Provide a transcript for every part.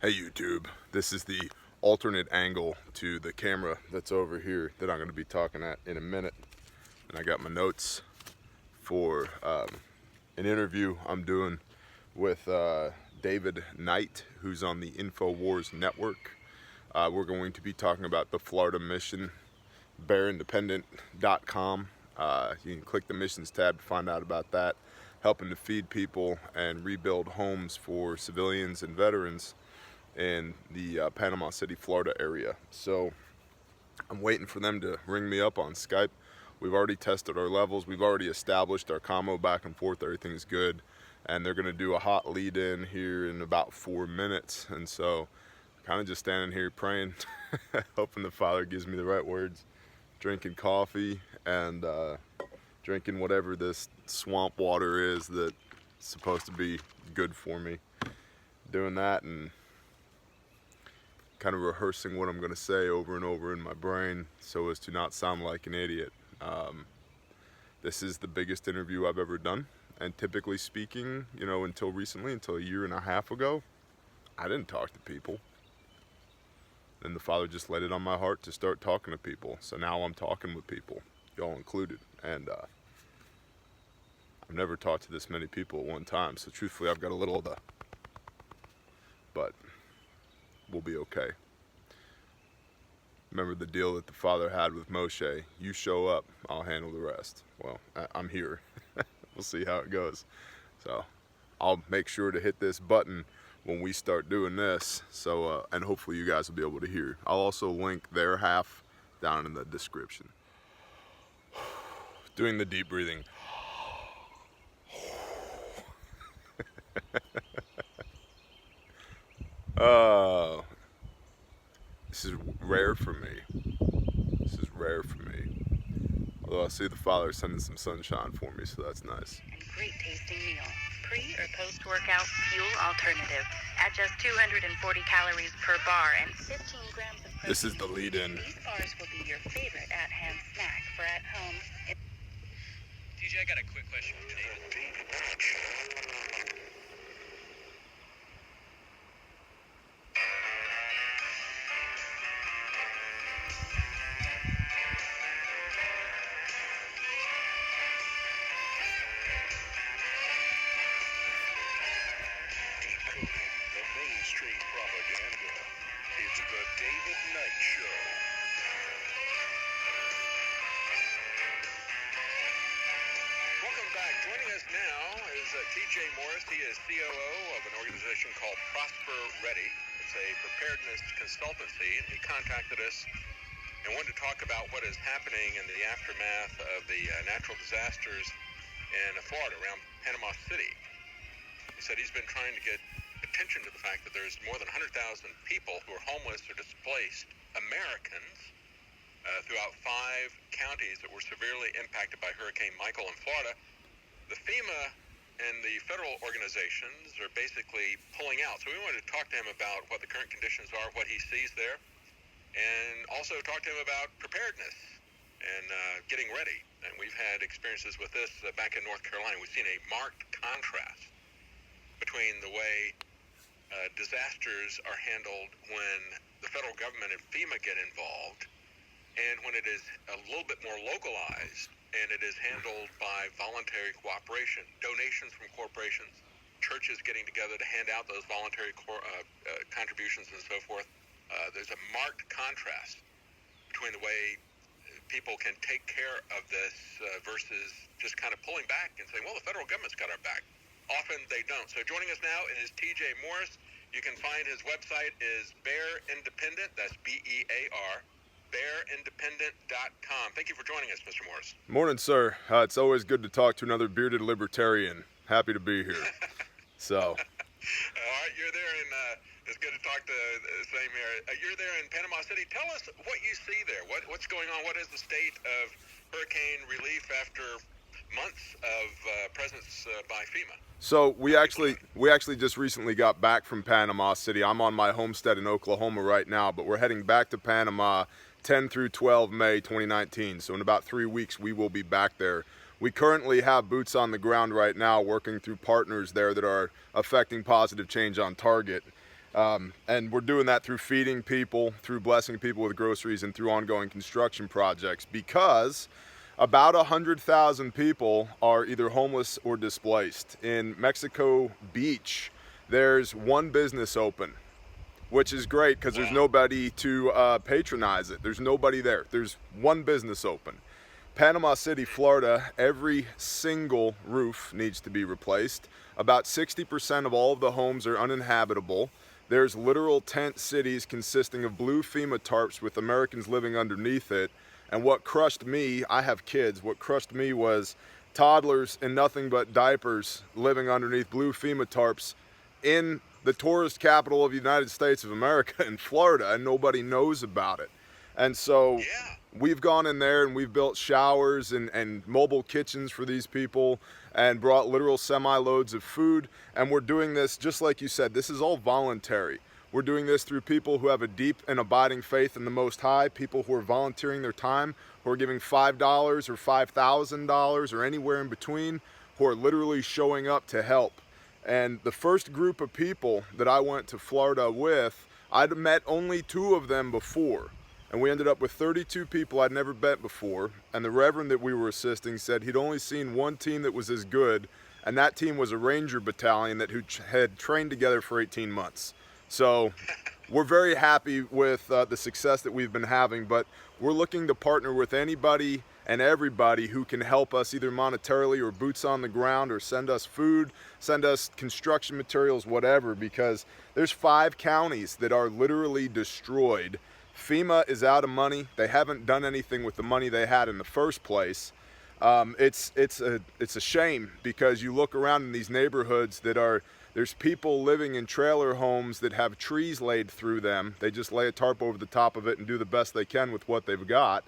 Hey YouTube, this is the alternate angle to the camera that's over here that I'm going to be talking at in a minute. And I got my notes for an interview I'm doing with David Knight, who's on the InfoWars network. We're going to be talking about the Florida mission, bearindependent.com. You can click the missions tab to find out about that, helping to feed people and rebuild homes for civilians and veterans in the Panama City, Florida area. So I'm waiting for them to ring me up on Skype. We've already tested our levels. We've already established our commo back and forth. Everything's good. And they're going to do a hot lead in here in about 4 minutes. And so kind of just standing here praying, hoping the Father gives me the right words, drinking coffee and drinking whatever this swamp water is that's supposed to be good for me. Doing that and kind of rehearsing what I'm going to say over and over in my brain so as to not sound like an idiot. This is the biggest interview I've ever done, and typically speaking, you know, until recently, until a year and a half ago, I didn't talk to people. And the Father just laid it on my heart to start talking to people. So now I'm talking with people, y'all included. And I've never talked to this many people at one time, so truthfully I've got a little of the, but we'll be okay. Remember the deal that the Father had with Moshe: you show up, I'll handle the rest. Well, I'm here. We'll see how it goes. So I'll make sure to hit this button when we start doing this, so and hopefully you guys will be able to hear. I'll also link their half down in the description. Doing the deep breathing. This is rare for me. This is rare for me. Although I see the Father sending some sunshine for me, so that's nice. And great tasting meal. Pre or post-workout fuel alternative. At just 240 calories per bar and 15 grams of protein. This is the lead-in. These bars will be your favorite at-hand snack for at home. TJ, I got a quick question for David. Mainstream propaganda. It's the David Knight Show. Welcome back. Joining us now is TJ Morris. He is COO of an organization called Prosper Ready. It's a preparedness consultancy, and he contacted us and wanted to talk about what is happening in the aftermath of the natural disasters in Florida around Panama City. He said he's been trying to get attention to the fact that there's more than 100,000 people who are homeless or displaced Americans throughout 5 counties that were severely impacted by Hurricane Michael in Florida. The FEMA and the federal organizations are basically pulling out. So we wanted to talk to him about what the current conditions are, what he sees there, and also talk to him about preparedness and getting ready. And we've had experiences with this back in North Carolina. We've seen a marked contrast between the way disasters are handled when the federal government and FEMA get involved and when it is a little bit more localized and it is handled by voluntary cooperation, donations from corporations, churches getting together to hand out those voluntary contributions and so forth. There's a marked contrast between the way people can take care of this versus just kind of pulling back and saying, well, the federal government's got our back. Often they don't. So joining us now is TJ Morris. You can find his website is Bear Independent. That's BEAR, bearindependent.com. Thank you for joining us, Mr. Morris. Morning, sir. It's always good to talk to another bearded libertarian. Happy to be here. So. All right, you're there in, it's good to talk to same here. You're there in Panama City. Tell us what you see there. What's going on? What is the state of hurricane relief after months of presence by FEMA? So we actually just recently got back from Panama City. I'm on my homestead in Oklahoma right now, but we're heading back to Panama 10 through 12 May 2019. So in about 3 weeks, we will be back there. We currently have boots on the ground right now working through partners there that are affecting positive change on target. And we're doing that through feeding people, through blessing people with groceries, and through ongoing construction projects, because about 100,000 people are either homeless or displaced. In Mexico Beach, there's one business open, which is great because there's nobody to patronize it. There's nobody there. There's one business open. Panama City, Florida, every single roof needs to be replaced. About 60% of all of the homes are uninhabitable. There's literal tent cities consisting of blue FEMA tarps with Americans living underneath it. And what crushed me, I have kids, what crushed me was toddlers in nothing but diapers living underneath blue FEMA tarps in the tourist capital of the United States of America in Florida, and nobody knows about it. And so we've gone in there and we've built showers and mobile kitchens for these people and brought literal semi-loads of food. And we're doing this, just like you said, this is all voluntary. We're doing this through people who have a deep and abiding faith in the Most High, people who are volunteering their time, who are giving $5 or $5,000 or anywhere in between, who are literally showing up to help. And the first group of people that I went to Florida with, I'd met only 2 of them before. And we ended up with 32 people I'd never met before. And the reverend that we were assisting said he'd only seen one team that was as good, and that team was a Ranger battalion that had trained together for 18 months. So we're very happy with the success that we've been having, but we're looking to partner with anybody and everybody who can help us either monetarily or boots on the ground, or send us food, send us construction materials, whatever, because there's 5 counties that are literally destroyed. FEMA is out of money. They haven't done anything with the money they had in the first place. It's a shame, because you look around in these neighborhoods there's people living in trailer homes that have trees laid through them. They just lay a tarp over the top of it and do the best they can with what they've got.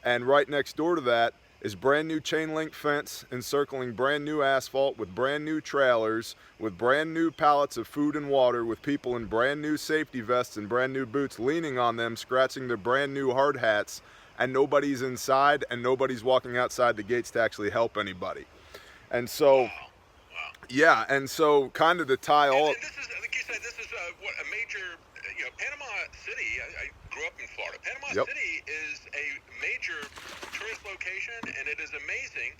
And right next door to that is brand new chain link fence encircling brand new asphalt with brand new trailers, with brand new pallets of food and water, with people in brand new safety vests and brand new boots leaning on them, scratching their brand new hard hats, and nobody's inside and nobody's walking outside the gates to actually help anybody. And so, yeah, and so kind of to tie all... And this is, like you said, this is what a major, Panama City, I grew up in Florida. Panama City is a major tourist location, and it is amazing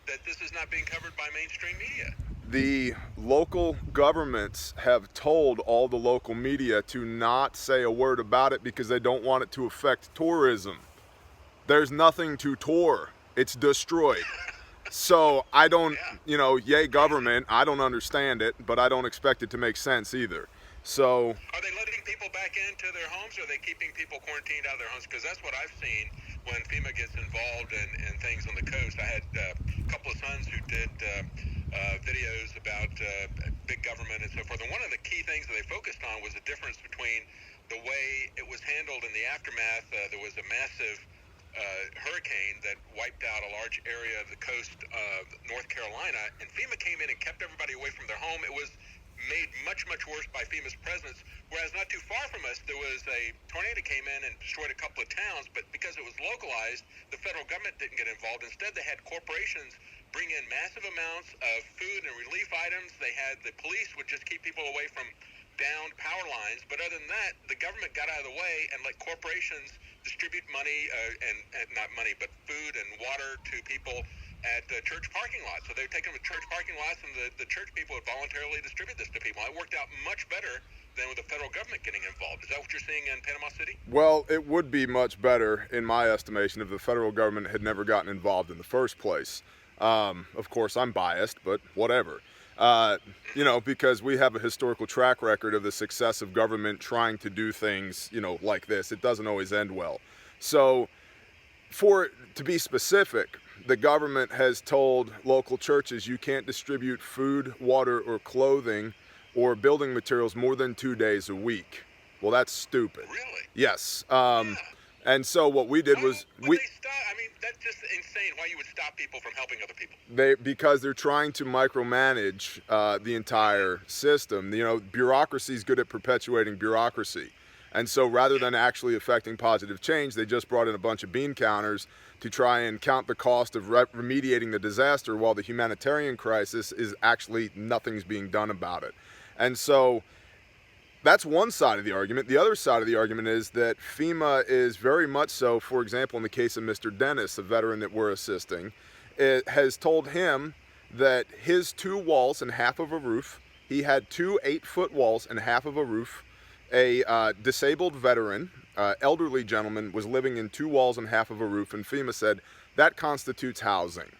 that this is not being covered by mainstream media. The local governments have told all the local media to not say a word about it because they don't want it to affect tourism. There's nothing to tour. It's destroyed. So I don't, yay government, I don't understand it, but I don't expect it to make sense either. So... Are they letting people back into their homes, or are they keeping people quarantined out of their homes? Because that's what I've seen when FEMA gets involved in things on the coast. I had a couple of sons who did videos about big government and so forth. And one of the key things that they focused on was the difference between the way it was handled in the aftermath. There was a massive hurricane that wiped out a large area of the coast of North Carolina, and FEMA came in and kept everybody away from their home. It was made much, much worse by FEMA's presence, whereas not too far from us, there was a tornado came in and destroyed a couple of towns, but because it was localized, the federal government didn't get involved. Instead, they had corporations bring in massive amounts of food and relief items. They had the police would just keep people away from downed power lines, but other than that, the government got out of the way and let corporations distribute money, and not money, but food and water to people at church parking lots. So they're taking them to church parking lots, and the church people would voluntarily distribute this to people. It worked out much better than with the federal government getting involved. Is that what you're seeing in Panama City? Well, it would be much better, in my estimation, if the federal government had never gotten involved in the first place. Of course, I'm biased, but whatever. Because we have a historical track record of the success of government trying to do things, like this. It doesn't always end well. So, to be specific, the government has told local churches you can't distribute food, water, or clothing or building materials more than 2 days a week. Well, that's stupid. Really? Yes. And so what we did was they stop. I mean, that's just insane. Why you would stop people from helping other people? Because they're trying to micromanage the entire system. Bureaucracy is good at perpetuating bureaucracy. And so rather than actually affecting positive change, they just brought in a bunch of bean counters to try and count the cost of remediating the disaster, while the humanitarian crisis is actually nothing's being done about it. And so that's one side of the argument. The other side of the argument is that FEMA is very much so, for example, in the case of Mr. Dennis, a veteran that we're assisting, it has told him that his 2 walls and half of a roof, he had 2 8-foot walls and half of a roof. A disabled veteran, elderly gentleman, was living in 2 walls and half of a roof, and FEMA said that constitutes housing.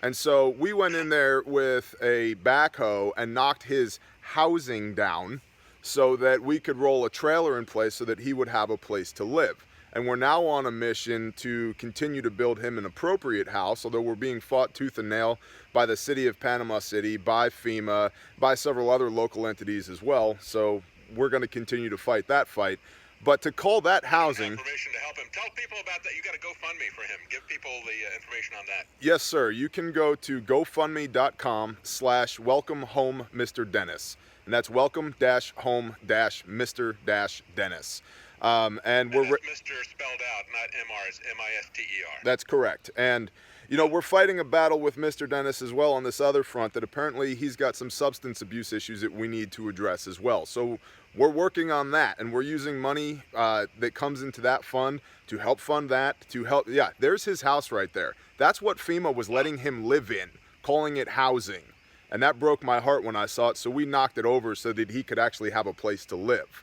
And so we went in there with a backhoe and knocked his housing down so that we could roll a trailer in place so that he would have a place to live. And we're now on a mission to continue to build him an appropriate house, although we're being fought tooth and nail by the city of Panama City, by FEMA, by several other local entities as well. So we're going to continue to fight that fight. But to call that housing... Information to help him. Tell people about that. You got a GoFundMe for him. Give people the information on that. Yes, sir. You can go to gofundme.com/welcome-home Mr. Dennis. And that's welcome-home-Mr-Dennis. And we're... Mr. spelled out, not M-R. It's M-I-S-T-E-R. That's correct. And, you know, we're fighting a battle with Mr. Dennis as well on this other front that apparently he's got some substance abuse issues that we need to address as well. So we're working on that, and we're using money that comes into that fund to help fund that, to help... Yeah, there's his house right there. That's what FEMA was letting him live in, calling it housing. And that broke my heart when I saw it, so we knocked it over so that he could actually have a place to live.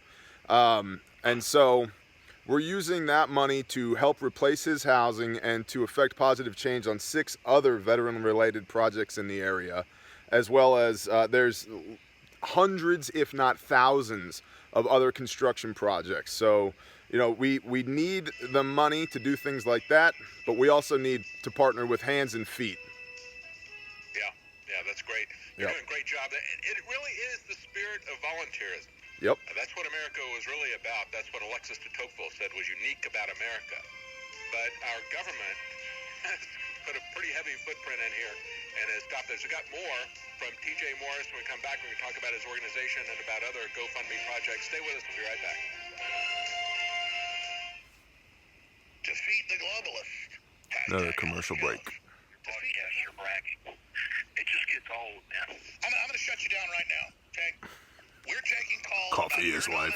And so we're using that money to help replace his housing and to effect positive change on 6 other veteran-related projects in the area, as well as there's hundreds, if not thousands, of other construction projects. So, you know, we need the money to do things like that, but we also need to partner with hands and feet. Yeah, that's great. You're doing a great job. It really is the spirit of volunteerism. Yep. That's what America was really about. That's what Alexis de Tocqueville said was unique about America. But our government has put a pretty heavy footprint in here and has stopped this. We got more from TJ Morris when we come back. We're going to talk about his organization and about other GoFundMe projects. Stay with us. We'll be right back. Defeat the globalists. Another commercial break. Defeat your bragging. It just gets old, man. I'm going to shut you down right now, okay? We're taking calls. Coffee is life.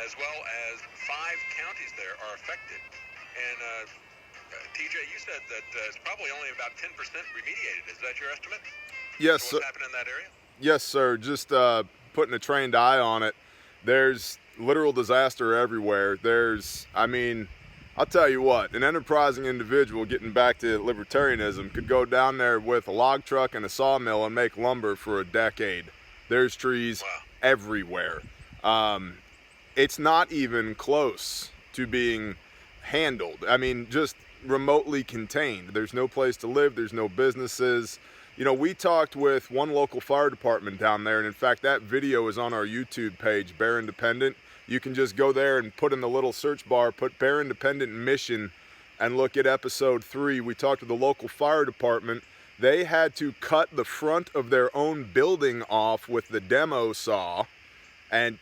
As well as 5 counties there are affected. And TJ, you said that it's probably only about 10% remediated. Is that your estimate? Yes, sir. What's happened in that area? Yes, sir. Just putting a trained eye on it. There's literal disaster everywhere. I mean, I'll tell you what, an enterprising individual, getting back to libertarianism, could go down there with a log truck and a sawmill and make lumber for a decade. There's trees everywhere. It's not even close to being handled. I mean, just remotely contained. There's no place to live. There's no businesses. You know, we talked with one local fire department down there, and in fact, that video is on our YouTube page, Bear Independent. You can just go there and put in the little search bar, put Bear Independent Mission, and look at episode 3. We talked to the local fire department. They had to cut the front of their own building off with the demo saw and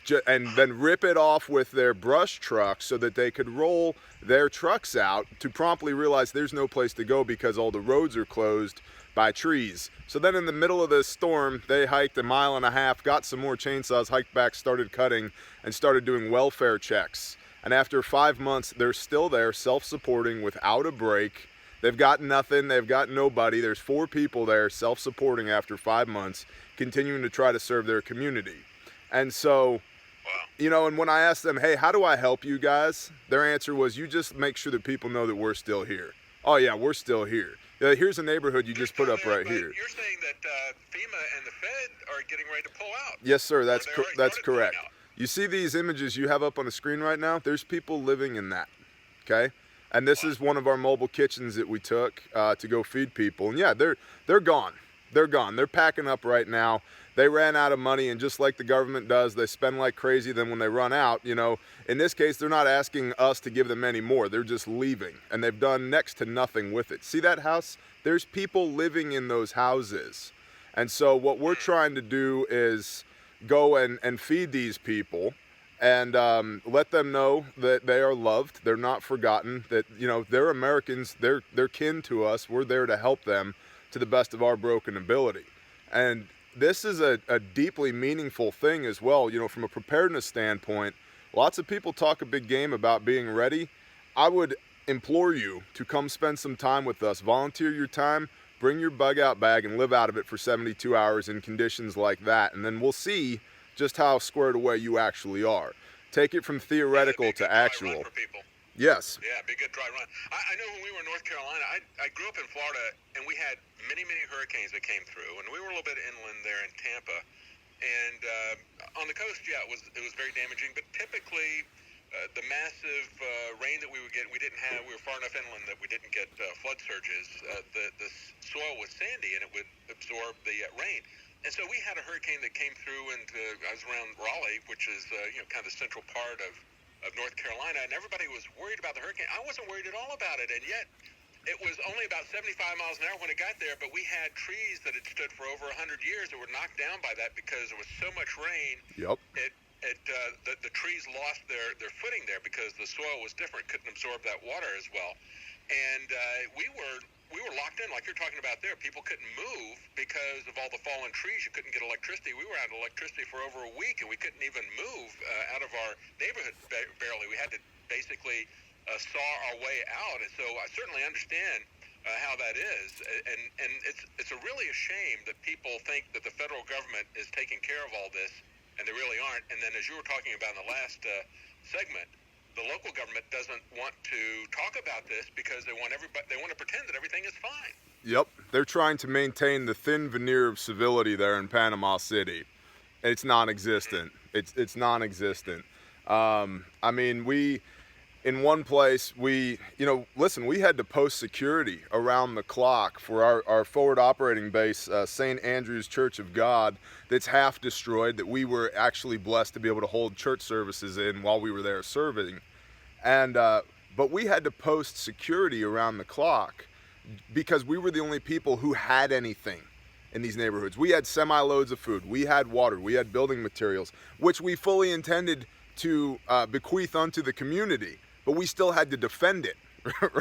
then rip it off with their brush truck so that they could roll their trucks out to promptly realize there's no place to go because all the roads are closed by trees. So then in the middle of this storm, they hiked 1.5 miles, got some more chainsaws, hiked back, started cutting, and started doing welfare checks. And after 5 months, they're still there, self-supporting, without a break. They've got nothing, they've got nobody. There's 4 people there, self-supporting after 5 months, continuing to try to serve their community. And so, you know, and when I asked them, hey, how do I help you guys? Their answer was, you just make sure that people know that we're still here. Oh yeah, we're still here. Here's a neighborhood you You're just put still up there, right but here. You're saying that FEMA and the Fed are getting ready to pull out. Yes, sir. Or That's they already that's started pulling correct. out. You see these images you have up on the screen right now? There's people living in that. Okay, and this is one of our mobile kitchens that we took to go feed people. And yeah, they're gone. They're gone. They're packing up right now. They ran out of money, and just like the government does, they spend like crazy. Then when they run out, you know, in this case, they're not asking us to give them any more. They're just leaving, and they've done next to nothing with it. See that house? There's people living in those houses. And so what we're trying to do is go and feed these people and let them know that they are loved, they're not forgotten, that, you know, they're Americans, they're kin to us, we're there to help them to the best of our broken ability. And this is a deeply meaningful thing as well, you know, from a preparedness standpoint. Lots of people talk a big game about being ready. I would implore you to come spend some time with us, volunteer your time, bring your bug out bag and live out of it for 72 hours in conditions like that, and then we'll see just how squared away you actually are. Take it from theoretical to actual. For people. Yes. Yeah, be a good dry run. I know when we were in North Carolina, I grew up in Florida, and we had many hurricanes that came through, and we were a little bit inland there in Tampa. And on the coast, yeah, it was very damaging, but typically the massive rain that we would get, we were far enough inland that we didn't get flood surges. The soil was sandy, and it would absorb the rain. And so we had a hurricane that came through, and I was around Raleigh, which is kind of the central part of North Carolina, and everybody was worried about the hurricane. I wasn't worried at all about it, and yet it was only about 75 miles an hour when it got there, but we had trees that had stood for over 100 years that were knocked down by that because there was so much rain. Yep. The trees lost their footing there because the soil was different, couldn't absorb that water as well. And we were locked in, like you're talking about there. People couldn't move because of all the fallen trees. You couldn't get electricity. We were out of electricity for over a week, and we couldn't even move out of our neighborhood barely. We had to basically saw our way out. And so I certainly understand how that is. And it's really a shame that people think that the federal government is taking care of all this, and they really aren't. And then, as you were talking about in the last segment, the local government doesn't want to talk about this because they want to pretend that everything is fine. Yep. They're trying to maintain the thin veneer of civility there in Panama City. It's non-existent. It's non-existent. I mean, in one place, listen, we had to post security around the clock for our forward operating base, St. Andrew's Church of God, that's half destroyed, that we were actually blessed to be able to hold church services in while we were there serving. And but we had to post security around the clock because we were the only people who had anything in these neighborhoods. We had semi-loads of food, we had water, we had building materials, which we fully intended to bequeath unto the community, but we still had to defend it,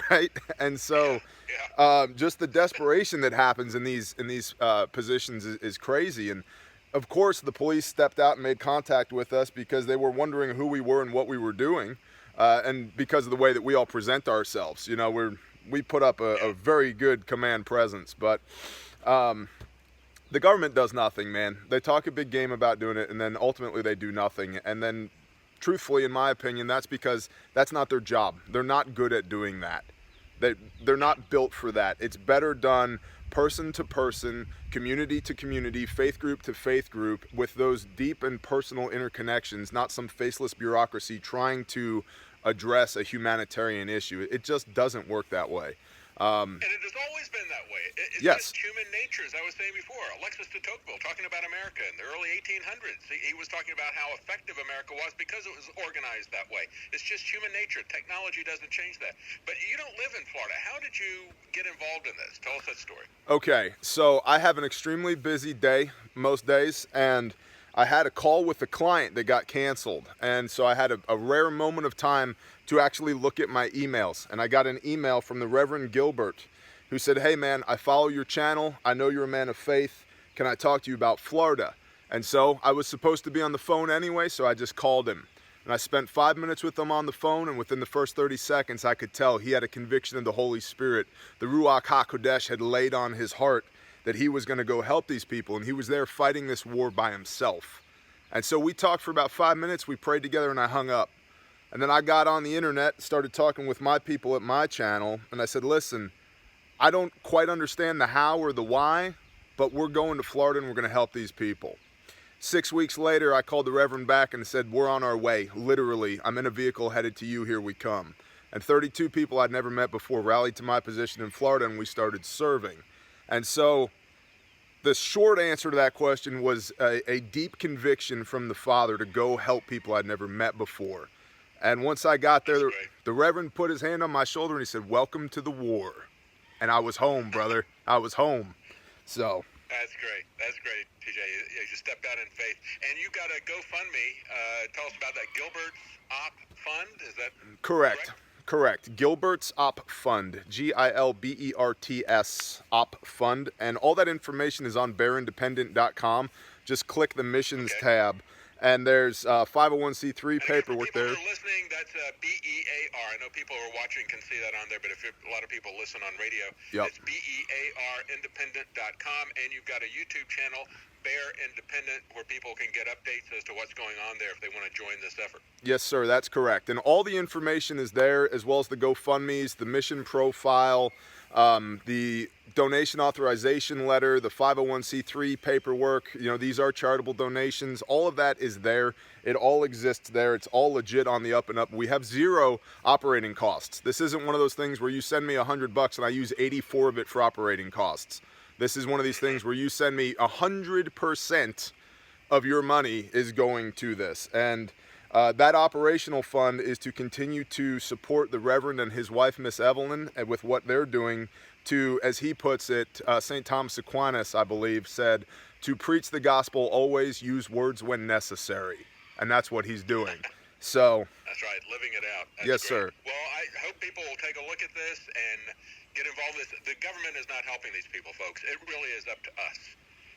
right? And so just the desperation that happens in these positions is crazy. And of course the police stepped out and made contact with us because they were wondering who we were and what we were doing, and because of the way that we all present ourselves. You know, we put up a very good command presence, but the government does nothing, man. They talk a big game about doing it, and then ultimately they do nothing. And then, truthfully, in my opinion, that's because that's not their job. They're not good at doing that. They're not built for that. It's better done person to person, community to community, faith group to faith group, with those deep and personal interconnections, not some faceless bureaucracy trying to address a humanitarian issue. It just doesn't work that way. And it has always been that way. It's yes. just human nature, as I was saying before. Alexis de Tocqueville, talking about America in the early 1800s, he was talking about how effective America was because it was organized that way. It's just human nature. Technology doesn't change that. But you don't live in Florida. How did you get involved in this? Tell us that story. Okay, so I have an extremely busy day most days, and I had a call with a client that got canceled. And so I had a rare moment of time to actually look at my emails. And I got an email from the Reverend Gilbert who said, "Hey man, I follow your channel. I know you're a man of faith. Can I talk to you about Florida?" And so I was supposed to be on the phone anyway, so I just called him. And I spent 5 minutes with him on the phone, and within the first 30 seconds, I could tell he had a conviction of the Holy Spirit. The Ruach HaKodesh had laid on his heart that he was going to go help these people, and he was there fighting this war by himself. And so we talked for about 5 minutes, we prayed together, and I hung up. And then I got on the internet, started talking with my people at my channel, and I said, listen, I don't quite understand the how or the why, but we're going to Florida and we're going to help these people. 6 weeks later, I called the Reverend back and said, we're on our way. Literally, I'm in a vehicle headed to you. Here we come. And 32 people I'd never met before rallied to my position in Florida, and we started serving. And so the short answer to that question was a deep conviction from the Father to go help people I'd never met before. And once I got there, the Reverend put his hand on my shoulder and he said, welcome to the war. And I was home, brother. I was home. So. That's great. That's great, TJ. You stepped out in faith. And you got a GoFundMe. Tell us about that. Gilbert's Op Fund, is that correct? Correct. Gilbert's Op Fund. Gilberts Op Fund. And all that information is on bearindependent.com. Just click the missions tab. And there's 501c3 paperwork there. People who are listening, that's BEAR. I know people who are watching can see that on there, but if a lot of people listen on radio, it's BEARindependent.com, and you've got a YouTube channel, Bear Independent, where people can get updates as to what's going on there if they want to join this effort. Yes, sir, that's correct. And all the information is there, as well as the GoFundMes, the mission profile, the donation authorization letter, the 501c3 paperwork. You know, these are charitable donations. All of that is there. It all exists there. It's all legit on the up and up. We have zero operating costs. This isn't one of those things where you send me $100 and I use 84 of it for operating costs. This is one of these things where you send me 100% of your money is going to this. And that operational fund is to continue to support the Reverend and his wife, Miss Evelyn, with what they're doing to, as he puts it, St. Thomas Aquinas, I believe, said, to preach the gospel, always use words when necessary. And that's what he's doing. So. That's right, living it out. That's yes, great. sir. Well, I hope people will take a look at this and get involved in this. The government is not helping these people, folks. It really is up to us.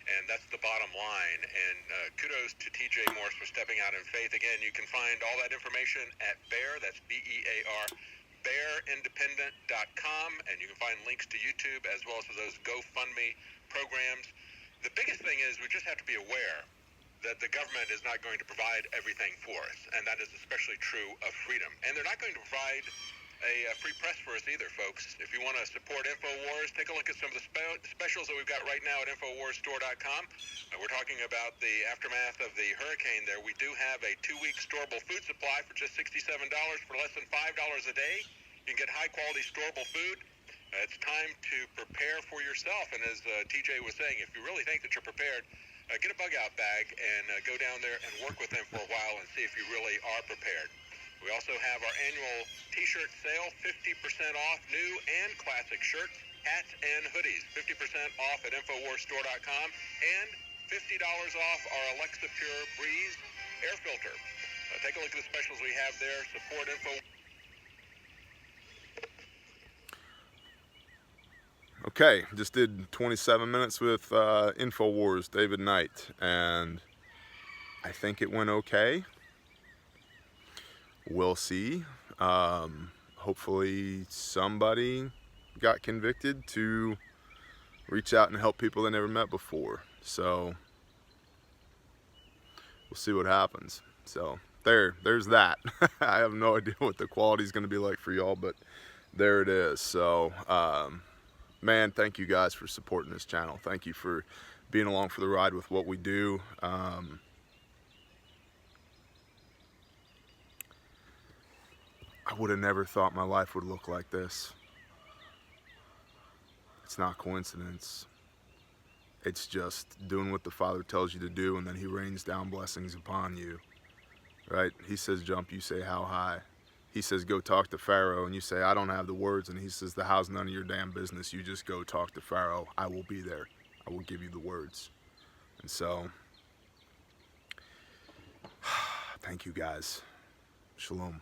And that's the bottom line. And kudos to TJ Morris for stepping out in faith. Again, you can find all that information at BEAR, that's BEAR, bearindependent.com, and you can find links to YouTube as well as to those GoFundMe programs. The biggest thing is we just have to be aware that the government is not going to provide everything for us, and that is especially true of freedom. And they're not going to provide a free press for us either, folks. If you want to support InfoWars, take a look at some of the specials that we've got right now at InfoWarsStore.com. We're talking about the aftermath of the hurricane there. We do have a 2-week storable food supply for just $67 for less than $5 a day. You can get high-quality storable food. It's time to prepare for yourself. And as TJ was saying, if you really think that you're prepared, get a bug-out bag and go down there and work with them for a while and see if you really are prepared. We also have our annual T-shirt sale, 50% off new and classic shirts, hats, and hoodies. 50% off at InfoWarsStore.com and $50 off our Alexa Pure Breeze air filter. Take a look at the specials we have there. Support Info. Okay, just did 27 minutes with InfoWars, David Knight, and I think it went okay. We'll see. Hopefully somebody got convicted to reach out and help people they never met before. So we'll see what happens. So there's that. I have no idea what the quality is going to be like for y'all, but there it is. So man, thank you guys for supporting this channel. Thank you for being along for the ride with what we do. I would have never thought my life would look like this. It's not coincidence. It's just doing what the Father tells you to do, and then He rains down blessings upon you. Right? He says jump, you say how high. He says go talk to Pharaoh, and you say I don't have the words, and He says the how's none of your damn business. You just go talk to Pharaoh. I will be there. I will give you the words. And so, thank you guys. Shalom.